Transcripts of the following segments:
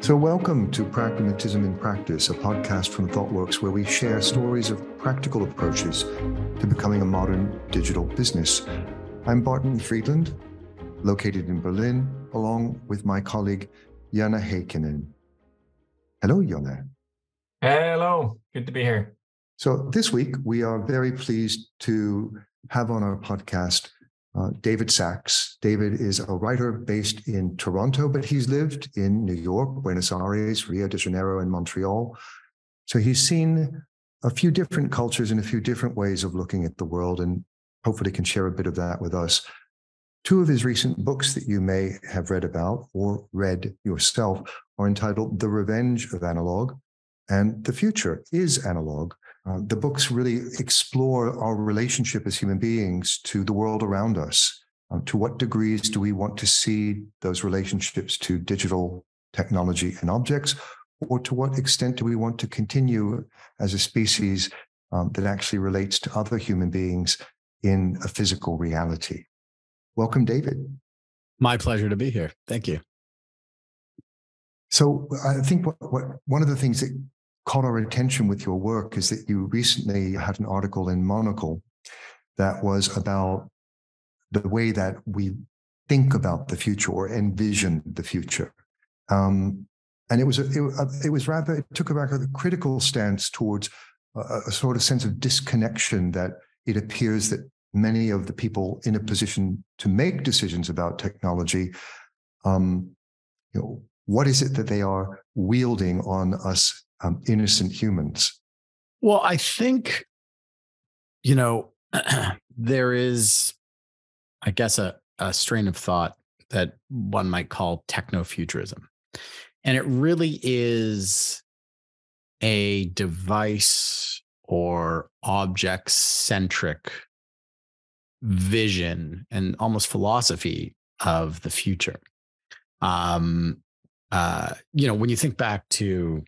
So welcome to Pragmatism in Practice, a podcast from Thoughtworks where we share stories of practical approaches to becoming a modern digital business. I'm Barton Friedland, located in Berlin, along with my colleague, Jana Heikkinen. Hello, Jana. Hello, good to be here. So this week, we are very pleased to have on our podcast David Sachs. David is a writer based in Toronto, but he's lived in New York, Buenos Aires, Rio de Janeiro, and Montreal. So he's seen a few different cultures and a few different ways of looking at the world, and hopefully can share a bit of that with us. Two of his recent books that you may have read about or read yourself are entitled The Revenge of Analog and The Future is Analog. The books really explore our relationship as human beings to the world around us. To what degrees do we want to see those relationships to digital technology and objects, or to what extent do we want to continue as a species that actually relates to other human beings in a physical reality? Welcome, David. My pleasure to be here. Thank you. So I think one of the things that caught our attention with your work is that you recently had an article in Monocle that was about the way that we think about the future or envision the future. And it took a rather critical stance towards a sort of sense of disconnection that it appears that many of the people in a position to make decisions about technology, what is it that they are wielding on us innocent humans? Well, I think, there is, I guess, a strain of thought that one might call techno-futurism. And it really is a device or object-centric vision and almost philosophy of the future. When you think back to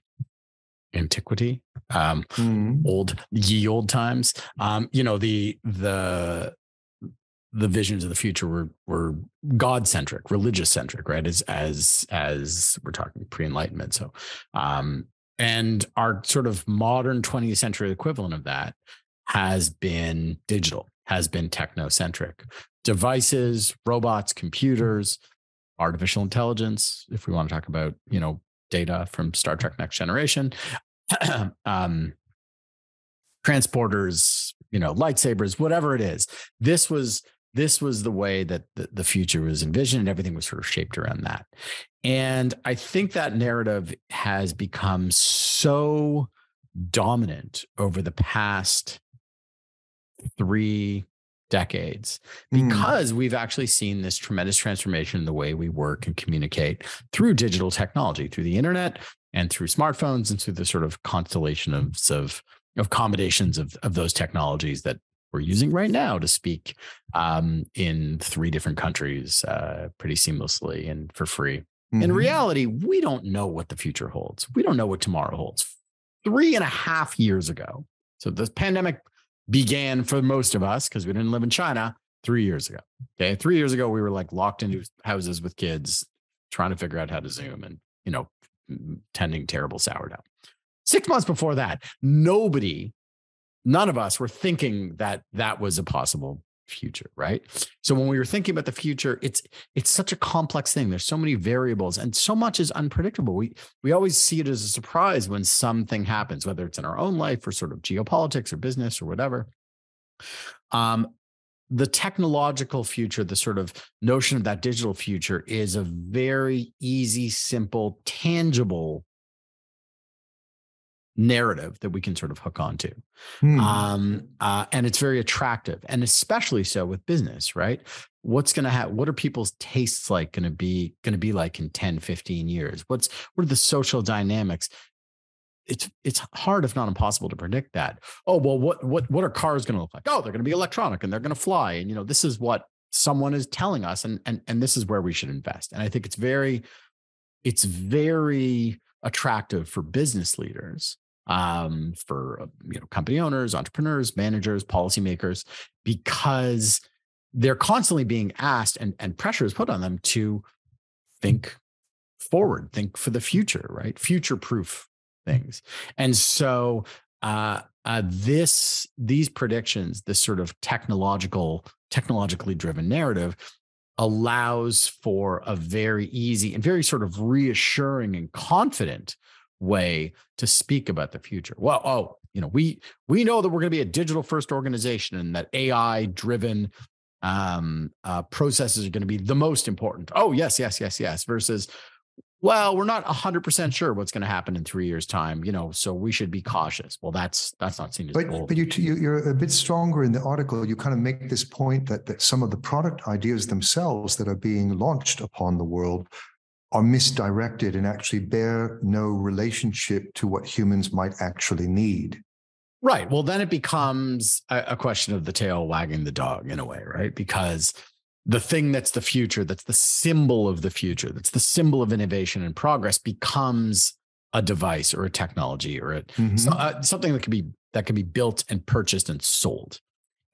antiquity, old times, the visions of the future were God-centric, religious-centric, right? As we're talking pre-Enlightenment. So, and our sort of modern 20th century equivalent of that has been digital, has been techno-centric. Devices, robots, computers, artificial intelligence, if we want to talk about, data from Star Trek Next Generation, transporters, lightsabers, whatever it is. This was the way that the future was envisioned, and everything was sort of shaped around that. And I think that narrative has become so dominant over the past 3 decades because we've actually seen this tremendous transformation in the way we work and communicate through digital technology, through the internet and through smartphones and through the sort of constellation of combinations of those technologies that we're using right now to speak in 3 different countries pretty seamlessly and for free. Mm-hmm. In reality, we don't know what the future holds. We don't know what tomorrow holds. 3.5 years ago, so this pandemic began for most of us because we didn't live in China 3 years ago. Okay. 3 years ago, we were like locked into houses with kids trying to figure out how to Zoom and, tending terrible sourdough. 6 months before that, none of us were thinking that was a possible future, right? So when we were thinking about the future, it's such a complex thing. There's so many variables and so much is unpredictable. We always see it as a surprise when something happens, whether it's in our own life or sort of geopolitics or business or whatever. The technological future, the sort of notion of that digital future is a very easy, simple, tangible narrative that we can sort of hook onto. And it's very attractive, and especially so with business, right? What's going to happen? What are people's tastes like going to be like in 10, 15 years? What are the social dynamics? It's hard, if not impossible, to predict that. Oh, well, what are cars going to look like? Oh, they're going to be electronic and they're going to fly. And, this is what someone is telling us, and this is where we should invest. And I think it's very attractive for business leaders, for company owners, entrepreneurs, managers, policymakers, because they're constantly being asked and pressure is put on them to think forward, think for the future, right? Future-proof things. And so these predictions, this sort of technologically driven narrative allows for a very easy and very sort of reassuring and confident way to speak about the future. Well, we know that we're going to be a digital first organization and that AI driven processes are going to be the most important. Oh, yes. Versus, well, we're not 100% sure what's going to happen in 3 years' time, so we should be cautious. Well, that's not seen as bold. But you're a bit stronger in the article. You kind of make this point that some of the product ideas themselves that are being launched upon the world are misdirected and actually bear no relationship to what humans might actually need. Right. Well, then it becomes a question of the tail wagging the dog in a way, right? Because the thing that's the future, that's the symbol of the future, that's the symbol of innovation and progress becomes a device or a technology or something that can be built and purchased and sold.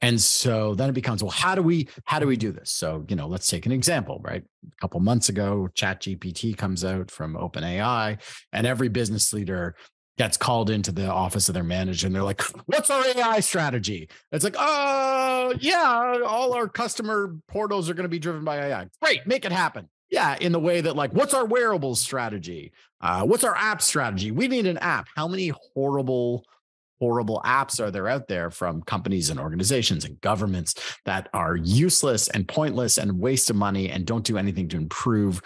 And so then it becomes, well, how do we do this? So, let's take an example, right? A couple months ago, ChatGPT comes out from OpenAI, and every business leader gets called into the office of their manager and they're like, what's our AI strategy? It's like, oh yeah, all our customer portals are going to be driven by AI. Great, make it happen. Yeah, in the way that like, what's our wearables strategy? What's our app strategy? We need an app. How many horrible apps are there out there from companies and organizations and governments that are useless and pointless and waste of money and don't do anything to improve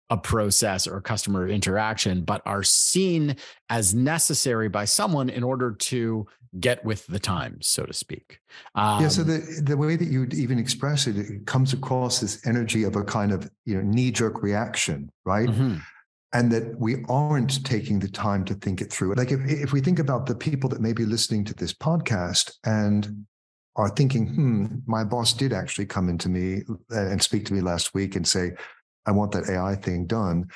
a process or customer interaction, but are seen as necessary by someone in order to get with the times, so to speak. So the way that you even express it, it comes across this energy of a kind of knee-jerk reaction, right? Mm-hmm. And that we aren't taking the time to think it through. Like if we think about the people that may be listening to this podcast and are thinking, my boss did actually come into me and speak to me last week and say, I want that AI thing done.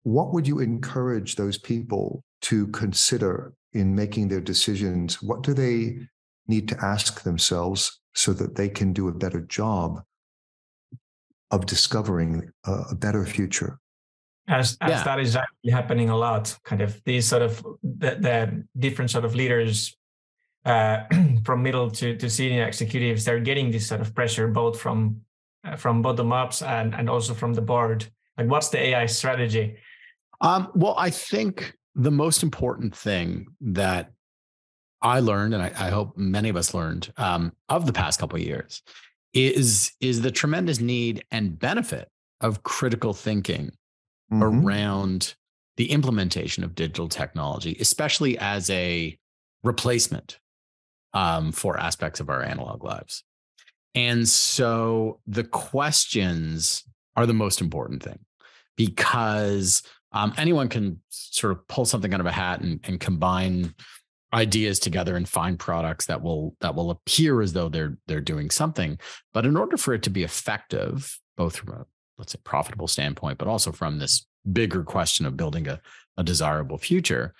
What would you encourage those people to consider in making their decisions? What do they need to ask themselves so that they can do a better job of discovering a better future? As that is actually happening a lot, kind of these sort of the different sort of leaders from middle to senior executives, they're getting this sort of pressure both from bottom ups and also from the board. Like, what's the AI strategy? Well, I think the most important thing that I learned, and I hope many of us learned of the past couple of years, is the tremendous need and benefit of critical thinking around the implementation of digital technology, especially as a replacement for aspects of our analog lives. And so the questions are the most important thing, because anyone can sort of pull something out of a hat and combine ideas together and find products that will appear as though they're doing something. But in order for it to be effective, both from a, let's say, profitable standpoint, but also from this bigger question of building a desirable future,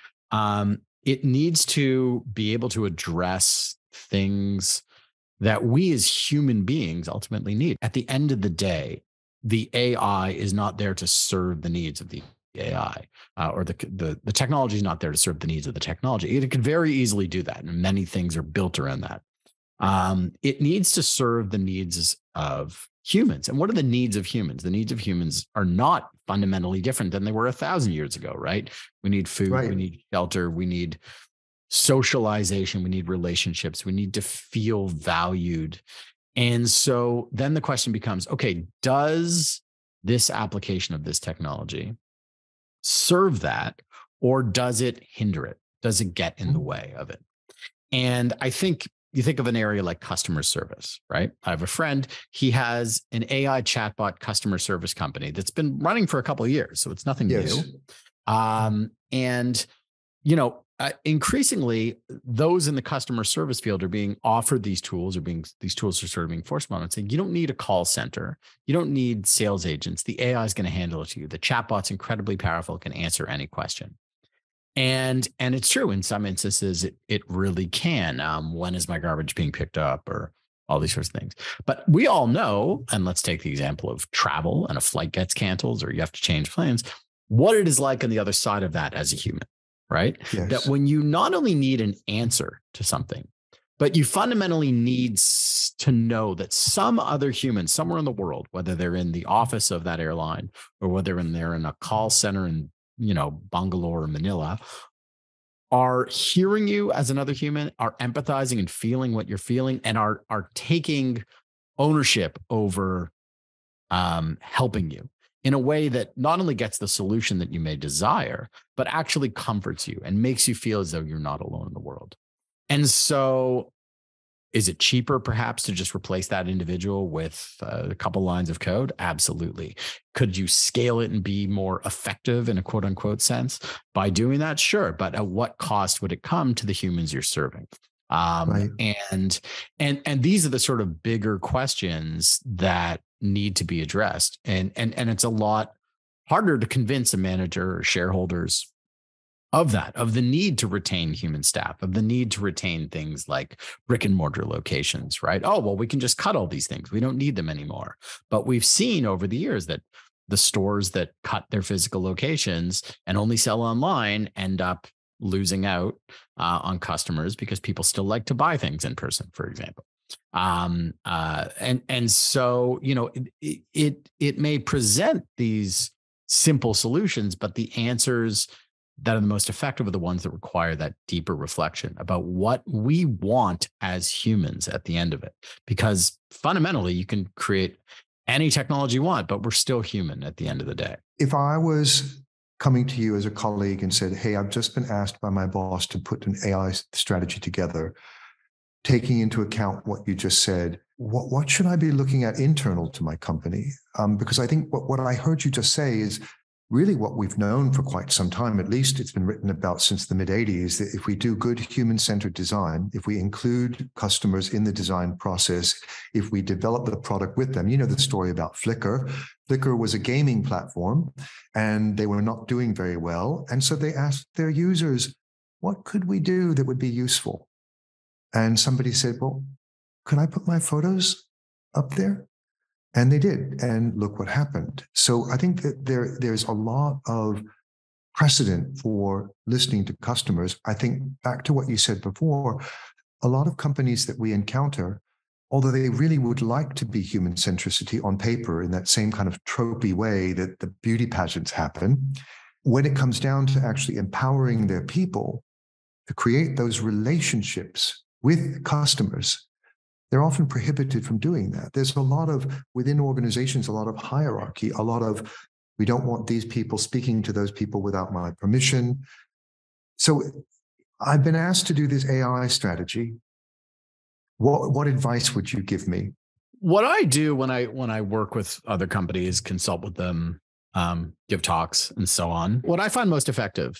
it needs to be able to address things that we as human beings ultimately need. At the end of the day, the AI is not there to serve the needs of the AI, or the technology is not there to serve the needs of the technology. It could very easily do that, and many things are built around that. It needs to serve the needs of humans. And what are the needs of humans? The needs of humans are not fundamentally different than they were 1,000 years ago, right? We need food, right. We need shelter, we need socialization, we need relationships, we need to feel valued. And so then the question becomes, okay, does this application of this technology serve that, or does it hinder it? Does it get in the way of it? And I think you think of an area like customer service, right? I have a friend, he has an AI chatbot customer service company that's been running for a couple of years, so it's nothing new. And, increasingly, those in the customer service field are being offered these tools, these tools are sort of being forced upon them, saying, you don't need a call center. You don't need sales agents. The AI is going to handle it to you. The chatbot's incredibly powerful, can answer any question. And it's true. In some instances, it really can. When is my garbage being picked up, or all these sorts of things. But we all know, and let's take the example of travel, and a flight gets canceled or you have to change plans. what it is like on the other side of that as a human, right? Yes. That when you not only need an answer to something, but you fundamentally need to know that some other human somewhere in the world, whether they're in the office of that airline or whether they're in a call center in, Bangalore or Manila, are hearing you as another human, are empathizing and feeling what you're feeling, and are taking ownership over helping you in a way that not only gets the solution that you may desire, but actually comforts you and makes you feel as though you're not alone in the world. And so is it cheaper perhaps to just replace that individual with a couple lines of code? Absolutely. Could you scale it and be more effective in a quote unquote sense by doing that? Sure. But at what cost would it come to the humans you're serving? Right. And these are the sort of bigger questions that need to be addressed. And it's a lot harder to convince a manager or shareholders of the need to retain human staff, of the need to retain things like brick and mortar locations, right? Oh, well, we can just cut all these things. We don't need them anymore. But we've seen over the years that the stores that cut their physical locations and only sell online end up losing out on customers because people still like to buy things in person, for example. And so, it may present these simple solutions, but the answers that are the most effective are the ones that require that deeper reflection about what we want as humans at the end of it. Because fundamentally, you can create any technology you want, but we're still human at the end of the day. If I was coming to you as a colleague and said, hey, I've just been asked by my boss to put an AI strategy together, taking into account what you just said, what should I be looking at internal to my company? Because I think what I heard you just say is really what we've known for quite some time. At least it's been written about since the mid-'80s, that if we do good human-centered design, if we include customers in the design process, if we develop the product with them, the story about Flickr. Flickr was a gaming platform and they were not doing very well. And so they asked their users, what could we do that would be useful? And somebody said, well, could I put my photos up there? And they did. And look what happened. So I think that there's a lot of precedent for listening to customers. I think back to what you said before, a lot of companies that we encounter, although they really would like to be human centricity on paper in that same kind of tropey way that the beauty pageants happen, when it comes down to actually empowering their people to create those relationships with customers, they're often prohibited from doing that. There's a lot of, within organizations, a lot of hierarchy, a lot of, we don't want these people speaking to those people without my permission. So I've been asked to do this AI strategy. What advice would you give me? What I do when I work with other companies, consult with them, give talks and so on, what I find most effective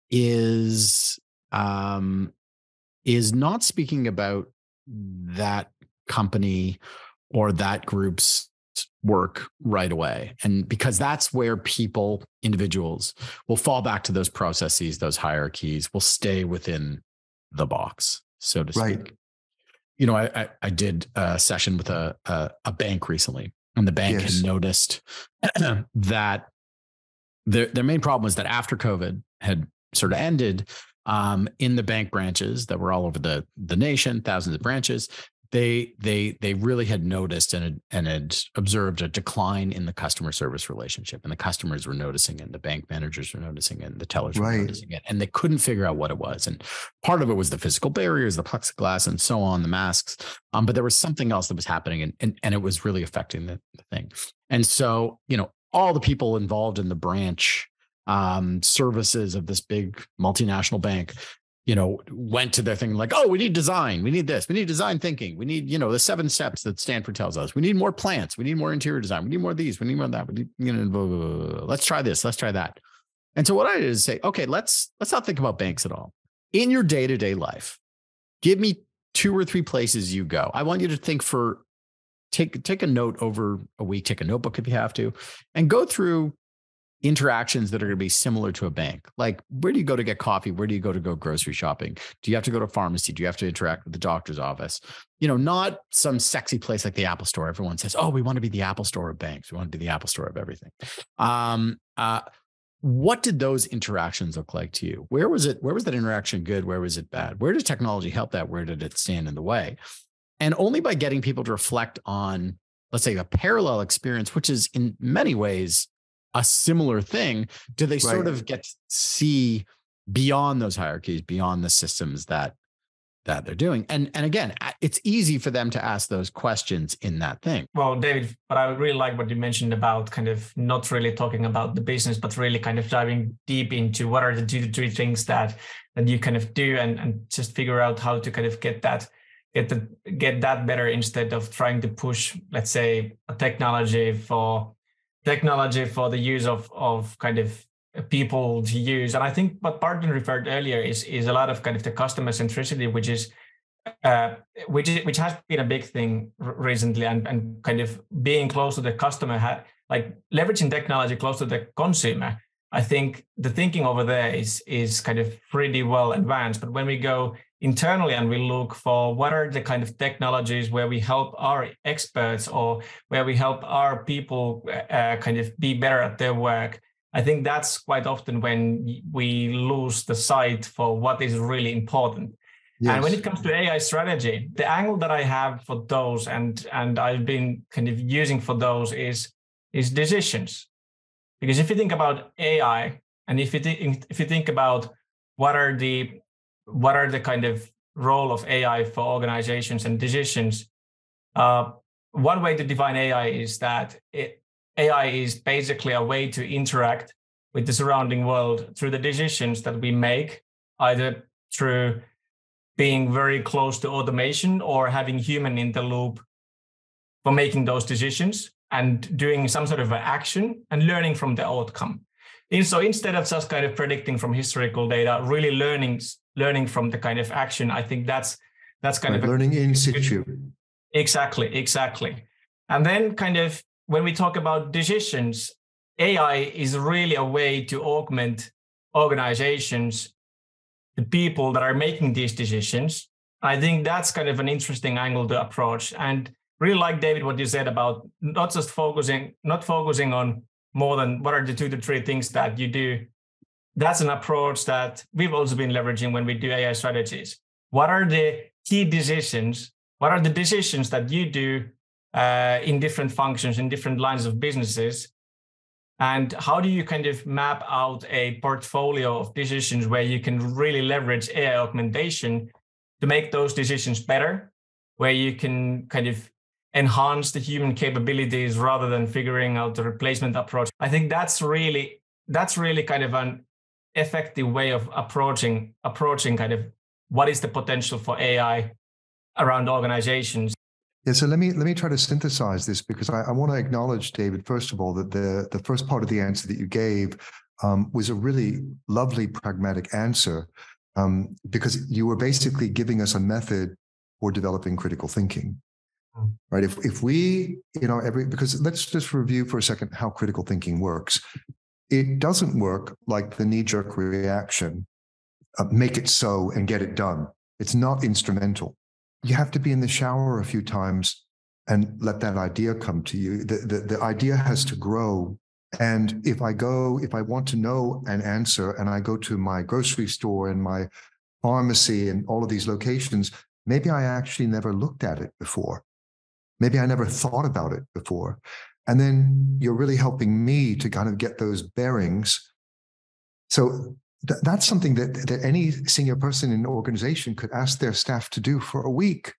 is not speaking about that company or that group's work right away. And because that's where individuals will fall back to those processes, those hierarchies, will stay within the box, so to speak. Right. I did a session with a bank recently, and the bank had noticed that their main problem was that after COVID had sort of ended, in the bank branches that were all over the nation, thousands of branches, they really had noticed and had observed a decline in the customer service relationship, and the customers were noticing it, and the bank managers were noticing it, and the tellers were noticing it, and they couldn't figure out what it was. And part of it was the physical barriers, the plexiglass, and so on, the masks. But there was something else that was happening, and it was really affecting the thing. And so, all the people involved in the branch services of this big multinational bank, went to their thing like, oh, we need design. We need this. We need design thinking. We need, the 7 steps that Stanford tells us. We need more plants. We need more interior design. We need more of these. We need more of that. We need, blah, blah, blah. Let's try this. Let's try that. And so what I did is say, okay, let's not think about banks at all. In your day-to-day life, give me 2 or 3 places you go. I want you to think take a note over a week, take a notebook if you have to, and go through interactions that are going to be similar to a bank. Like, where do you go to get coffee? Where do you go grocery shopping? Do you have to go to a pharmacy? Do you have to interact with the doctor's office? Not some sexy place like the Apple Store. Everyone says, oh, we want to be the Apple Store of banks. We want to be the Apple Store of everything. What did those interactions look like to you? Where was that interaction good? Where was it bad? Where did technology help that? Where did it stand in the way? And only by getting people to reflect on, let's say, a parallel experience, which is in many ways a similar thing, do they sort of get to see beyond those hierarchies, beyond the systems that they're doing. And again, it's easy for them to ask those questions in that thing. Well, David, but I really like what you mentioned about kind of not really talking about the business, but really kind of diving deep into what are the 2 to 3 things that you kind of do and just figure out how to kind of get that better instead of trying to push, let's say, a technology for the use of kind of people to use. And I think what Barton referred earlier is a lot of kind of the customer centricity, which has been a big thing recently, and kind of being close to the customer, like leveraging technology close to the consumer. I think the thinking over there is kind of pretty well advanced. But when we go internally and we look for what are the kind of technologies where we help our experts or where we help our people kind of be better at their work, I think that's quite often when we lose the sight for what is really important. Yes. And when it comes to AI strategy, the angle that I have for those and I've been kind of using for those is decisions. Because if you think about AI, and if you think about what are the kind of role of AI for organizations and decisions, one way to define AI is that AI is basically a way to interact with the surrounding world through the decisions that we make, either through being very close to automation or having human in the loop for making those decisions and doing some sort of an action and learning from the outcome. And so instead of just kind of predicting from historical data, really learning from the kind of action, I think that's kind of learning in situ. Exactly. And then kind of when we talk about decisions, AI is really a way to augment organizations, the people that are making these decisions. I think that's kind of an interesting angle to approach. And really like, David, what you said about not focusing on more than what are the 2 to 3 things that you do. That's an approach that we've also been leveraging when we do AI strategies. What are the key decisions? What are the decisions that you do in different functions, in different lines of businesses? And how do you kind of map out a portfolio of decisions where you can really leverage AI augmentation to make those decisions better, where you can kind of enhance the human capabilities rather than figuring out the replacement approach? I think that's really kind of an effective way of approaching kind of what is the potential for AI around organizations. Yeah, so let me try to synthesize this, because I want to acknowledge, David, first of all, that the first part of the answer that you gave was a really lovely, pragmatic answer, because you were basically giving us a method for developing critical thinking, right? If we, because let's just review for a second how critical thinking works. It doesn't work like the knee-jerk reaction, make it so and get it done. It's not instrumental. You have to be in the shower a few times and let that idea come to you. The idea has to grow. And if I want to know an answer and I go to my grocery store and my pharmacy and all of these locations, maybe I actually never looked at it before. Maybe I never thought about it before. And then you're really helping me to kind of get those bearings. So that's something that any senior person in an organization could ask their staff to do for a week,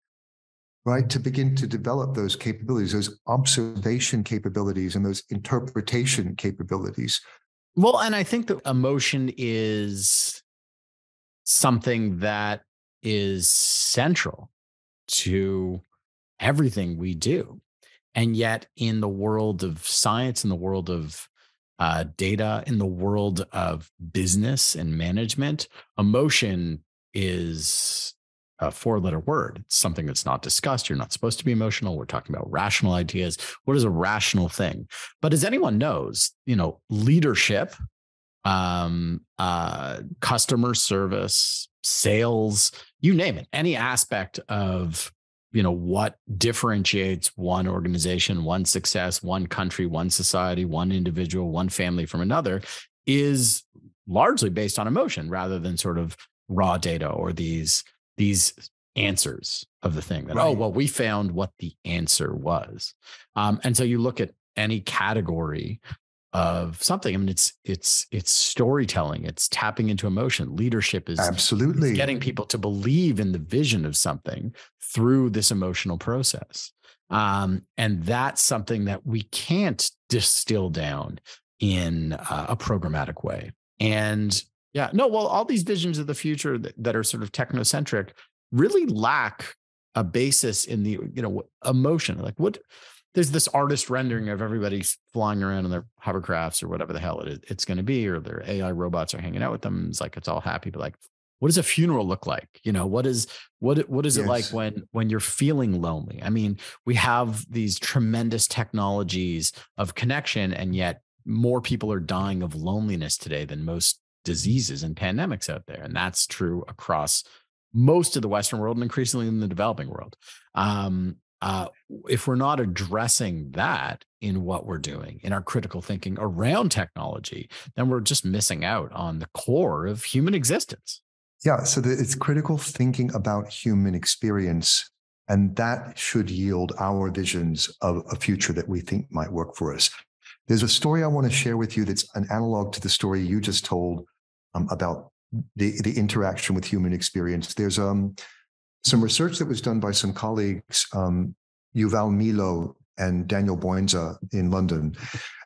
right? To begin to develop those capabilities, those observation capabilities and those interpretation capabilities. Well, and I think that emotion is something that is central to everything we do. And yet in the world of science, in the world of data, in the world of business and management, emotion is a 4-letter word. It's something that's not discussed. You're not supposed to be emotional. We're talking about rational ideas. What is a rational thing? But as anyone knows, leadership, customer service, sales, you name it, any aspect of what differentiates one organization, one success, one country, one society, one individual, one family from another is largely based on emotion rather than sort of raw data or these answers of the thing that, right. oh, well, we found what the answer was. And so you look at any category of something. I mean, it's storytelling, it's tapping into emotion. Leadership is absolutely getting people to believe in the vision of something through this emotional process. And that's something that we can't distill down in a programmatic way. And yeah, no, well, all these visions of the future that are sort of technocentric really lack a basis in the, emotion. Like there's this artist rendering of everybody flying around in their hovercrafts or whatever the hell it's going to be, or their AI robots are hanging out with them. It's like, it's all happy, but like, what does a funeral look like? What is yes. it like when you're feeling lonely? I mean, we have these tremendous technologies of connection, and yet more people are dying of loneliness today than most diseases and pandemics out there. And that's true across most of the Western world and increasingly in the developing world. If we're not addressing that in what we're doing, in our critical thinking around technology, then we're just missing out on the core of human existence. Yeah, so it's critical thinking about human experience, and that should yield our visions of a future that we think might work for us. There's a story I want to share with you that's an analog to the story you just told about the interaction with human experience. There's some research that was done by some colleagues, Yuval Milo and Daniel Boinza in London.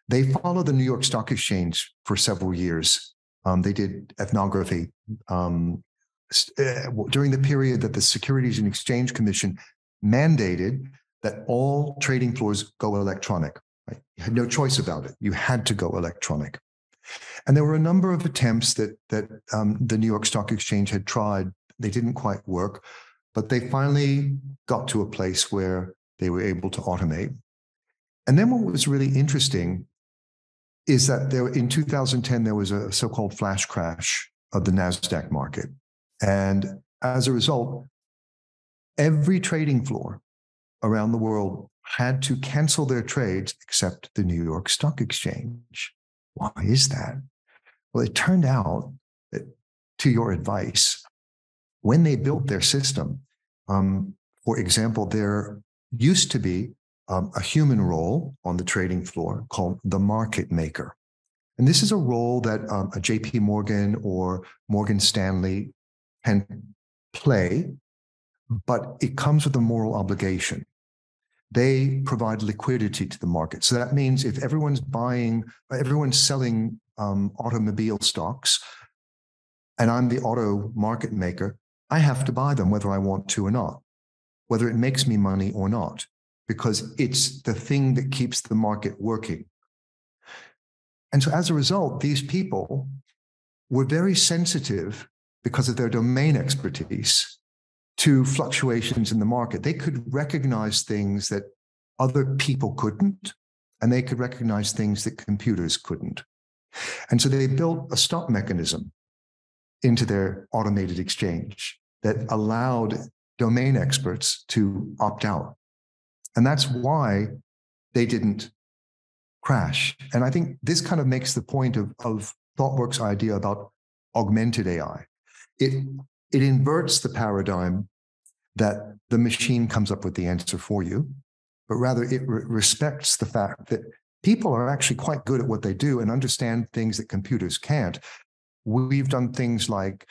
They followed the New York Stock Exchange for several years. They did ethnography during the period that the Securities and Exchange Commission mandated that all trading floors go electronic. Right? You had no choice about it. You had to go electronic. And there were a number of attempts that the New York Stock Exchange had tried. They didn't quite work, but they finally got to a place where they were able to automate. And then what was really interesting is that in 2010, there was a so-called flash crash of the NASDAQ market. And as a result, every trading floor around the world had to cancel their trades except the New York Stock Exchange. Why is that? Well, it turned out that, to your advice, when they built their system, for example, there used to be a human role on the trading floor called the market maker. And this is a role that a JP Morgan or Morgan Stanley can play, but it comes with a moral obligation. They provide liquidity to the market. So that means if everyone's selling automobile stocks, and I'm the auto market maker, I have to buy them whether I want to or not, whether it makes me money or not, because it's the thing that keeps the market working. And so as a result, these people were very sensitive because of their domain expertise to fluctuations in the market. They could recognize things that other people couldn't, and they could recognize things that computers couldn't. And so they built a stop mechanism into their automated exchange that allowed domain experts to opt out. And that's why they didn't crash. And I think this kind of makes the point of Thoughtworks' idea about augmented AI. It inverts the paradigm that the machine comes up with the answer for you, but rather it respects the fact that people are actually quite good at what they do and understand things that computers can't. We've done things like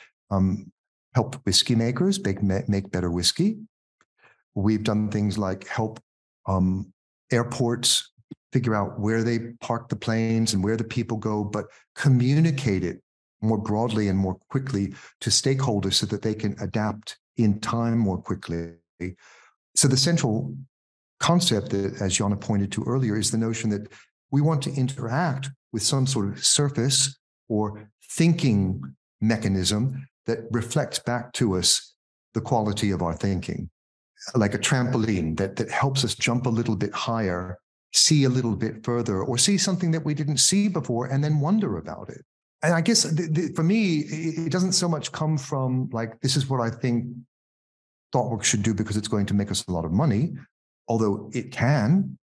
help whiskey makers make better whiskey. We've done things like help airports figure out where they park the planes and where the people go, but communicate it more broadly and more quickly to stakeholders so that they can adapt in time more quickly. So the central concept that, as Jana pointed to earlier, is the notion that we want to interact with some sort of surface or thinking mechanism that reflects back to us the quality of our thinking, like a trampoline that helps us jump a little bit higher, see a little bit further, or see something that we didn't see before and then wonder about it. And I guess for me, it doesn't so much come from like, this is what I think Thoughtworks should do because it's going to make us a lot of money, although it can.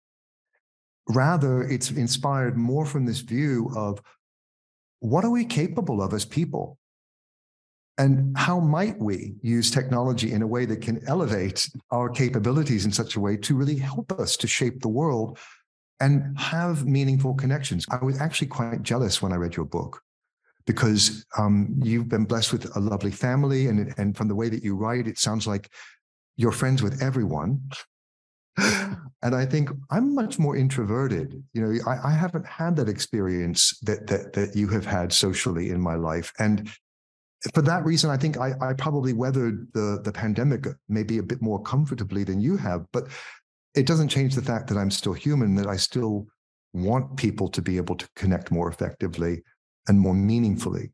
Rather, it's inspired more from this view of what are we capable of as people? And how might we use technology in a way that can elevate our capabilities in such a way to really help us to shape the world and have meaningful connections? I was actually quite jealous when I read your book, because you've been blessed with a lovely family. And from the way that you write, it sounds like you're friends with everyone. And I think I'm much more introverted. You know, I haven't had that experience that you have had socially in my life. And for that reason, I think I probably weathered the pandemic maybe a bit more comfortably than you have. But it doesn't change the fact that I'm still human, that I still want people to be able to connect more effectively and more meaningfully.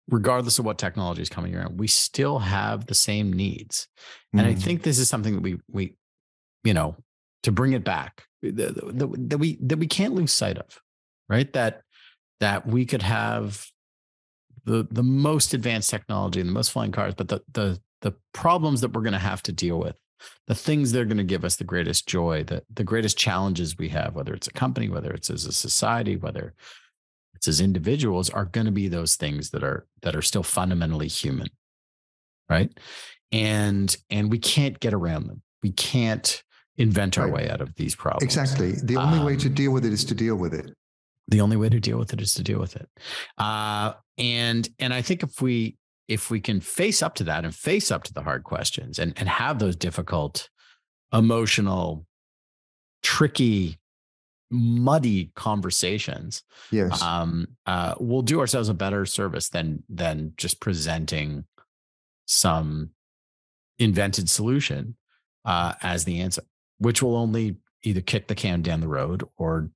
Regardless of what technology is coming around, we still have the same needs. And I think this is something that we you know, to bring it back, that we can't lose sight of, right? That we could have the most advanced technology and the most flying cars, but the problems that we're going to have to deal with, the things that are going to give us the greatest joy, the greatest challenges we have, whether it's a company, whether it's as a society, whether it's as individuals, are going to be those things that are still fundamentally human, right? And we can't get around them. We can't invent our way out of these problems. Exactly. The only way to deal with it is to deal with it. The only way to deal with it is to deal with it. And I think if we can face up to that and face up to the hard questions and have those difficult, emotional, tricky, muddy conversations, yes, we'll do ourselves a better service than just presenting some invented solution as the answer, which will only either kick the can down the road or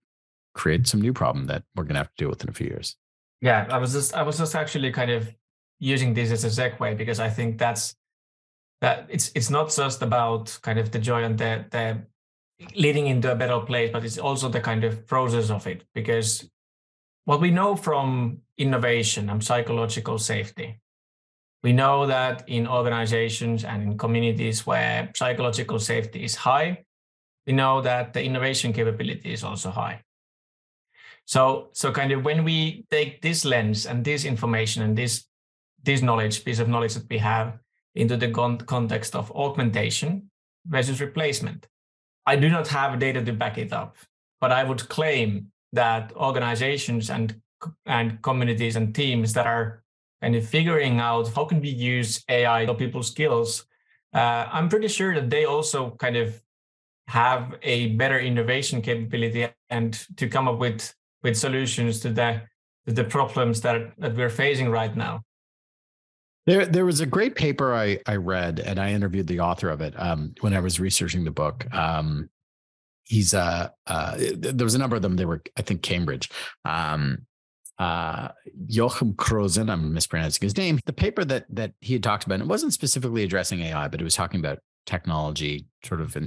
create some new problem that we're going to have to deal with in a few years. Yeah, I was just actually kind of using this as a segue, because I think that it's not just about kind of the joy and the leading into a better place, but it's also the kind of process of it. Because what we know from innovation and psychological safety, we know that in organizations and in communities where psychological safety is high, we know that the innovation capability is also high. So kind of when we take this lens and this information and this knowledge, piece of knowledge that we have into the context of augmentation versus replacement, I do not have data to back it up, but I would claim that organizations and communities and teams that are kind of figuring out how can we use AI for people's skills, I'm pretty sure that they also kind of have a better innovation capability and to come up with solutions to the problems that we're facing right now. There was a great paper I read, and I interviewed the author of it when I was researching the book. He's there was a number of them. They were, I think, Cambridge. Joachim Krozen, I'm mispronouncing his name. The paper that he had talked about, it wasn't specifically addressing AI, but it was talking about technology sort of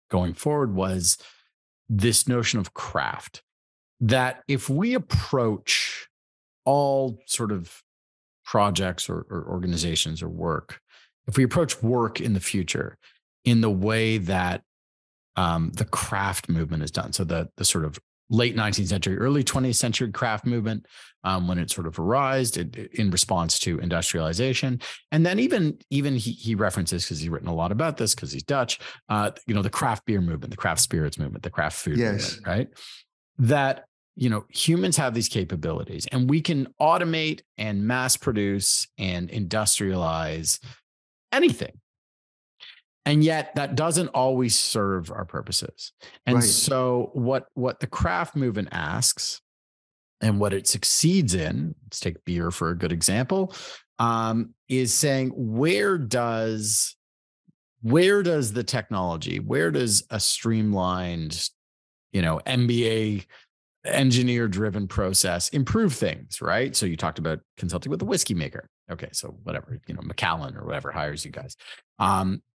going forward, was this notion of craft. That if we approach all sort of projects or organizations or work, if we approach work in the future in the way that the craft movement is done, so the sort of late 19th century, early 20th century craft movement, when it sort of arose in response to industrialization. And then even he references, because he's written a lot about this because he's Dutch, the craft beer movement, the craft spirits movement, the craft food movement, right? That, humans have these capabilities and we can automate and mass produce and industrialize anything. And yet that doesn't always serve our purposes. And so what the craft movement asks and what it succeeds in, let's take beer for a good example, is saying, where does the technology, where does a streamlined, MBA engineer-driven process improve things, right? So you talked about consulting with a whiskey maker. Okay, so whatever, Macallan or whatever hires you guys.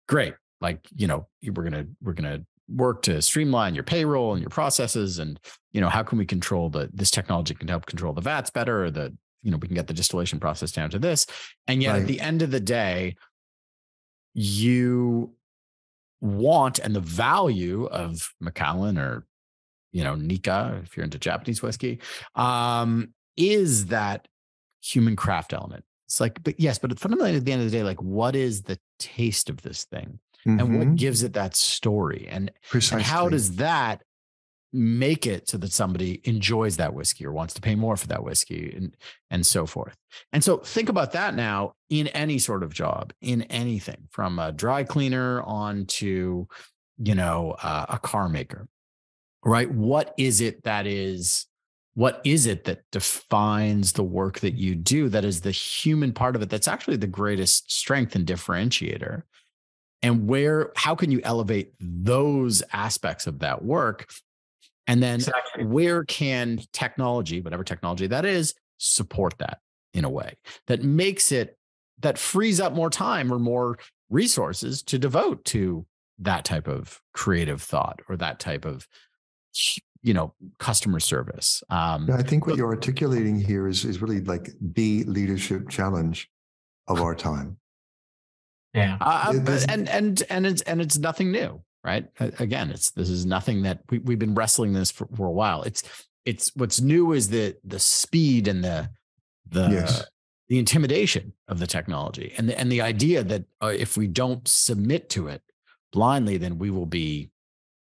Great. Like, we're gonna work to streamline your payroll and your processes, and how can we control this technology can help control the vats better, or we can get the distillation process down to this. And yet at the end of the day, you want, and the value of Macallan or Nika, if you're into Japanese whiskey, is that human craft element. It's like, but fundamentally at the end of the day, like, what is the taste of this thing? And what gives it that story? And how does that make it so that somebody enjoys that whiskey or wants to pay more for that whiskey and so forth. And so think about that now in any sort of job, in anything from a dry cleaner on to, a car maker, right? What is it that defines the work that you do? That is the human part of it. That's actually the greatest strength and differentiator. And how can you elevate those aspects of that work? And then where can technology, whatever technology that is, support that in a way that makes it, that frees up more time or more resources to devote to that type of creative thought or that type of, customer service. I think what you're articulating here is really like the leadership challenge of our time. Yeah. And it's nothing new. Right. Again, this is nothing that we've been wrestling this for a while. It's what's new is the speed and the intimidation of the technology and the idea that if we don't submit to it blindly, then we will be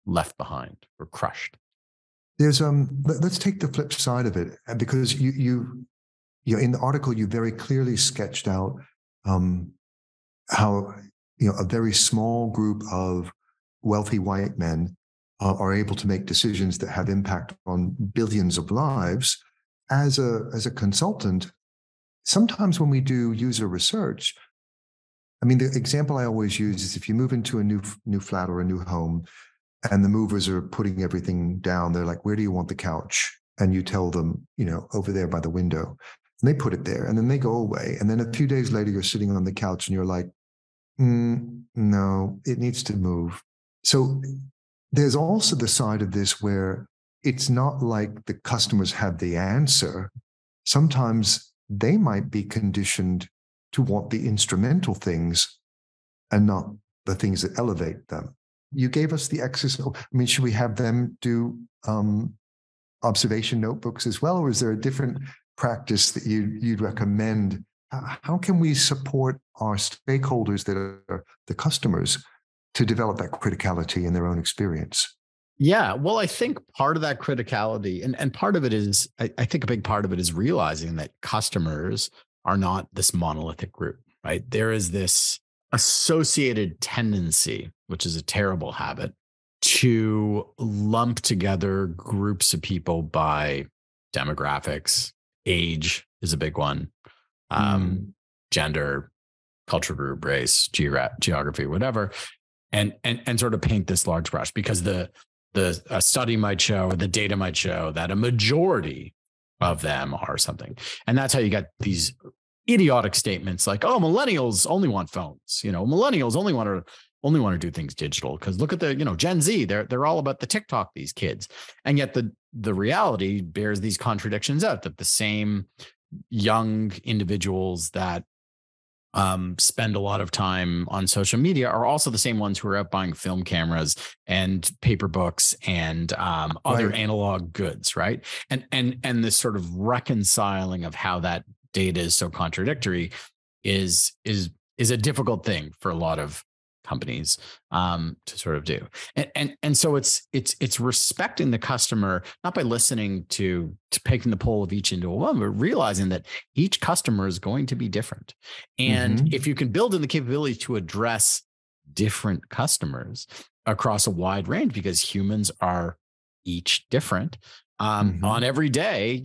left behind or crushed. There's let's take the flip side of it, because you in the article you very clearly sketched out how a very small group of wealthy white men are able to make decisions that have impact on billions of lives. As a consultant, sometimes when we do user research, the example I always use is if you move into a new flat or a new home and the movers are putting everything down, they're like, where do you want the couch? And you tell them, over there by the window. And they put it there and then they go away. And then a few days later, you're sitting on the couch and you're like, no, it needs to move. So there's also the side of this where it's not like the customers have the answer. Sometimes they might be conditioned to want the instrumental things and not the things that elevate them. You gave us the exercise. Should we have them do observation notebooks as well? Or is there a different practice that you'd recommend? How can we support our stakeholders that are the customers to develop that criticality in their own experience? Yeah, well, I think part of that criticality, and part of it is, I think a big part of it is realizing that customers are not this monolithic group, right? There is this associated tendency, which is a terrible habit, to lump together groups of people by demographics. Age is a big one. Gender, culture group, race, geography, whatever. And sort of paint this large brush, because the study might show, the data might show that a majority of them are something. And that's how you get these idiotic statements like, oh, millennials only want phones. Millennials only want to do things digital, because look at the, Gen Z, they're all about the TikTok, these kids. And yet the reality bears these contradictions out, that the same young individuals that spend a lot of time on social media are also the same ones who are out buying film cameras and paper books and other analog goods, right? And this sort of reconciling of how that data is so contradictory is a difficult thing for a lot of companies to sort of do. And so it's respecting the customer, not by listening to taking the poll of each individual one, but realizing that each customer is going to be different. And if you can build in the capability to address different customers across a wide range, because humans are each different. On every day,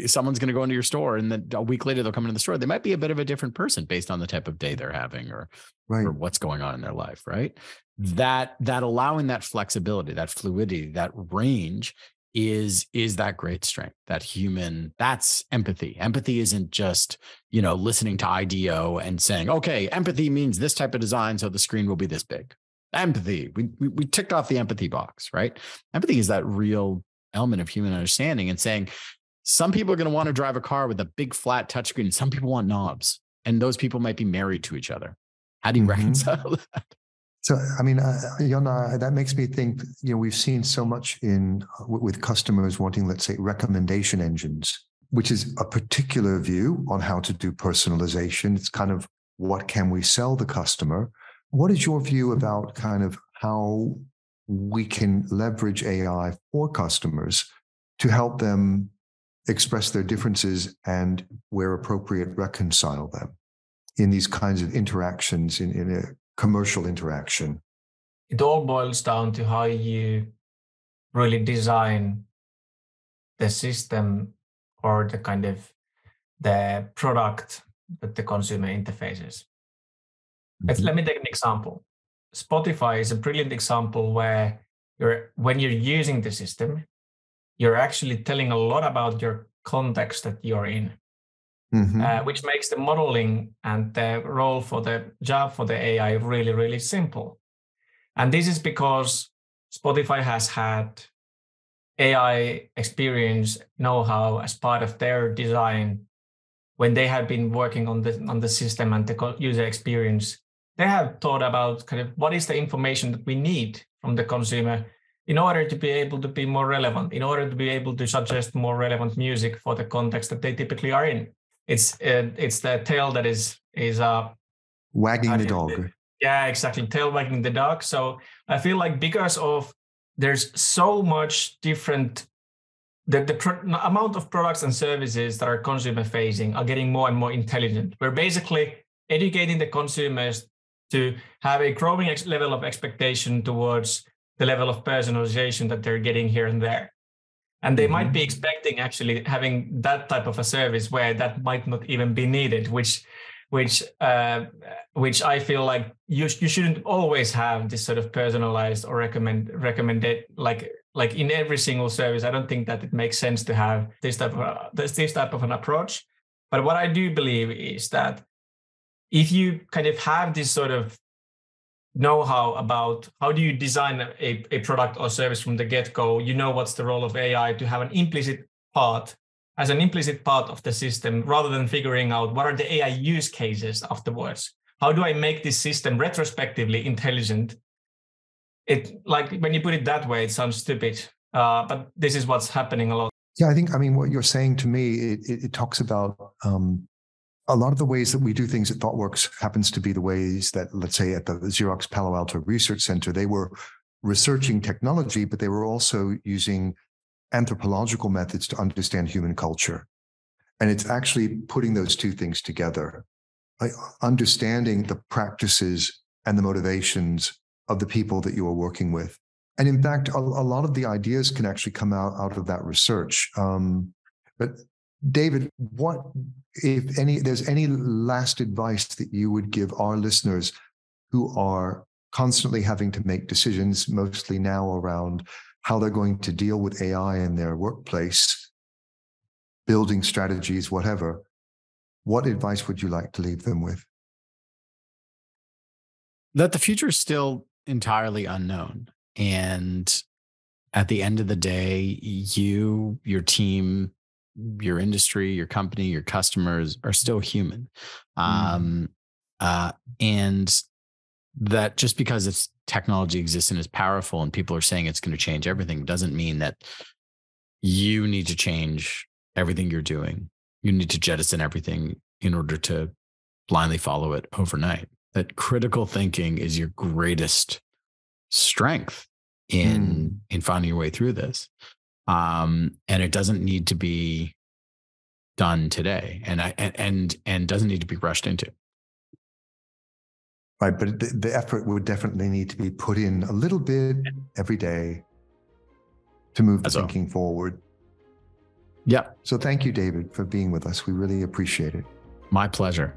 someone's going to go into your store, and then a week later they'll come into the store. They might be a bit of a different person based on the type of day they're having or what's going on in their life, right? That allowing that flexibility, that fluidity, that range is that great strength, that's empathy. Empathy isn't just, listening to IDEO and saying, okay, empathy means this type of design, so the screen will be this big. Empathy, we ticked off the empathy box, right? Empathy is that real element of human understanding, and saying some people are going to want to drive a car with a big flat touchscreen. Some people want knobs, and those people might be married to each other. How do you reconcile that? So, Jonna, that makes me think, we've seen so much with customers wanting, let's say, recommendation engines. which is a particular view on how to do personalization. It's kind of what can we sell the customer? What is your view about kind of how we can leverage AI for customers to help them express their differences and, where appropriate, reconcile them in these kinds of interactions, in a commercial interaction? It all boils down to how you really design the system or the kind of the product that the consumer interfaces. Mm-hmm. Let me take an example. Spotify is a brilliant example where when you're using the system, you're actually telling a lot about your context that you're in, which makes the modeling and the role for the job for the AI really, really simple. And this is because Spotify has had AI experience know-how as part of their design. When they have been working on the system and the user experience, they have thought about kind of what is the information that we need from the consumer in order to be able to be more relevant, in order to be able to suggest more relevant music for the context that they typically are in. It's the tail that is wagging the dog. Yeah, exactly. Tail wagging the dog. So I feel like because of there's so much different, the amount of products and services that are consumer facing are getting more and more intelligent. We're basically educating the consumers to have a growing level of expectation towards the level of personalization that they're getting here and there. And they might be expecting actually having that type of a service where that might not even be needed, which I feel like you shouldn't always have this sort of personalized or recommended like in every single service. I don't think that it makes sense to have this type of an approach. But what I do believe is that if you kind of have this sort of know-how about how do you design a product or service from the get-go, you know what's the role of AI to have an implicit part of the system, rather than figuring out what are the AI use cases afterwards. How do I make this system retrospectively intelligent? It, like, when you put it that way, it sounds stupid, but this is what's happening a lot. Yeah, I mean, what you're saying to me, it talks about a lot of the ways that we do things at Thoughtworks happens to be the ways that, let's say, at the Xerox Palo Alto Research Center, they were researching technology, but they were also using anthropological methods to understand human culture. And it's actually putting those two things together, like understanding the practices and the motivations of the people that you are working with. And in fact, a lot of the ideas can actually come out of that research. But David, what, if any, there's any last advice that you would give our listeners who are constantly having to make decisions, mostly now around how they're going to deal with AI in their workplace, building strategies, whatever? What advice would you like to leave them with? That the future is still entirely unknown. And at the end of the day, you, your team, your industry, your company, your customers are still human. And that just because it's technology exists and is powerful and people are saying it's going to change everything doesn't mean that you need to change everything you're doing. You need to jettison everything in order to blindly follow it overnight. That critical thinking is your greatest strength in finding your way through this. And it doesn't need to be done today, and doesn't need to be rushed into. Right, but the effort would definitely need to be put in a little bit every day to move the thinking forward. Yeah. So thank you, David, for being with us. We really appreciate it. My pleasure.